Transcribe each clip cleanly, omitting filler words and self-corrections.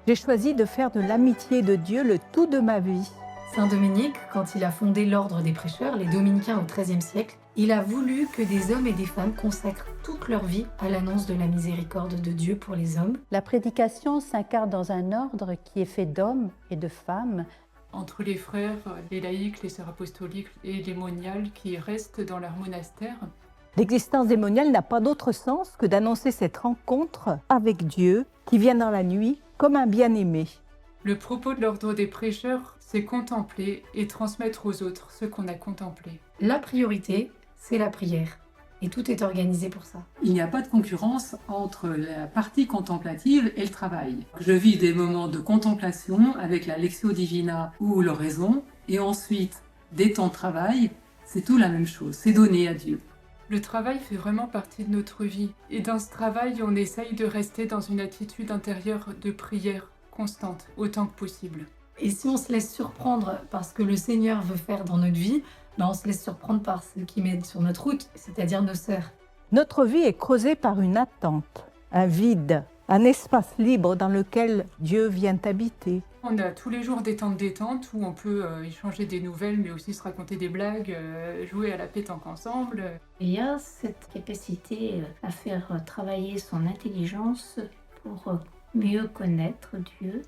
J'ai choisi de faire de l'amitié de Dieu le tout de ma vie. Saint Dominique, quand il a fondé l'ordre des prêcheurs, les dominicains au XIIIe siècle, il a voulu que des hommes et des femmes consacrent toute leur vie à l'annonce de la miséricorde de Dieu pour les hommes. La prédication s'incarne dans un ordre qui est fait d'hommes et de femmes. Entre les frères, les laïcs, les sœurs apostoliques et les moniales qui restent dans leur monastère. L'existence des moniales n'a pas d'autre sens que d'annoncer cette rencontre avec Dieu qui vient dans la nuit comme un bien-aimé. Le propos de l'ordre des prêcheurs, c'est contempler et transmettre aux autres ce qu'on a contemplé. La priorité, c'est la prière. Et tout est organisé pour ça. Il n'y a pas de concurrence entre la partie contemplative et le travail. Je vis des moments de contemplation avec la Lectio Divina ou l'oraison, et ensuite des temps de travail, c'est tout la même chose, c'est donné à Dieu. Le travail fait vraiment partie de notre vie. Et dans ce travail, on essaye de rester dans une attitude intérieure de prière constante, autant que possible. Et si on se laisse surprendre par ce que le Seigneur veut faire dans notre vie, on se laisse surprendre par ce qui met sur notre route, c'est-à-dire nos sœurs. Notre vie est creusée par une attente, un vide, un espace libre dans lequel Dieu vient habiter. On a tous les jours des temps de détente où on peut échanger des nouvelles, mais aussi se raconter des blagues, jouer à la pétanque ensemble. Il y a cette capacité à faire travailler son intelligence pour mieux connaître Dieu.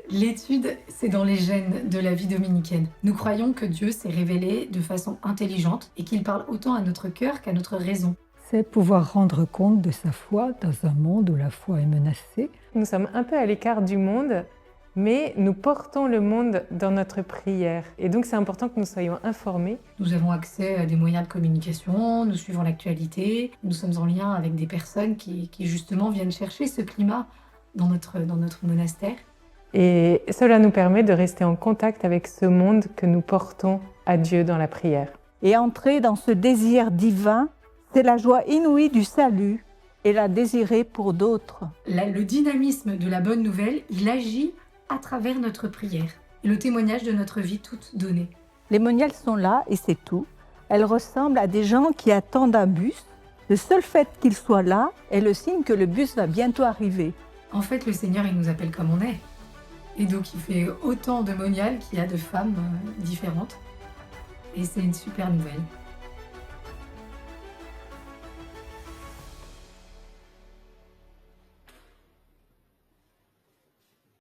L'étude, c'est dans les gènes de la vie dominicaine. Nous croyons que Dieu s'est révélé de façon intelligente et qu'il parle autant à notre cœur qu'à notre raison. C'est pouvoir rendre compte de sa foi dans un monde où la foi est menacée. Nous sommes un peu à l'écart du monde, mais nous portons le monde dans notre prière. Et donc c'est important que nous soyons informés. Nous avons accès à des moyens de communication, nous suivons l'actualité, nous sommes en lien avec des personnes qui justement viennent chercher ce climat dans notre monastère. Et cela nous permet de rester en contact avec ce monde que nous portons à Dieu dans la prière. Et entrer dans ce désir divin, c'est la joie inouïe du salut et la désirer pour d'autres. Le dynamisme de la bonne nouvelle, il agit à travers notre prière et le témoignage de notre vie toute donnée. Les moniales sont là et c'est tout. Elles ressemblent à des gens qui attendent un bus. Le seul fait qu'ils soient là est le signe que le bus va bientôt arriver. En fait, le Seigneur, il nous appelle comme on est. Et donc, il fait autant de moniales qu'il y a de femmes différentes. Et c'est une super nouvelle.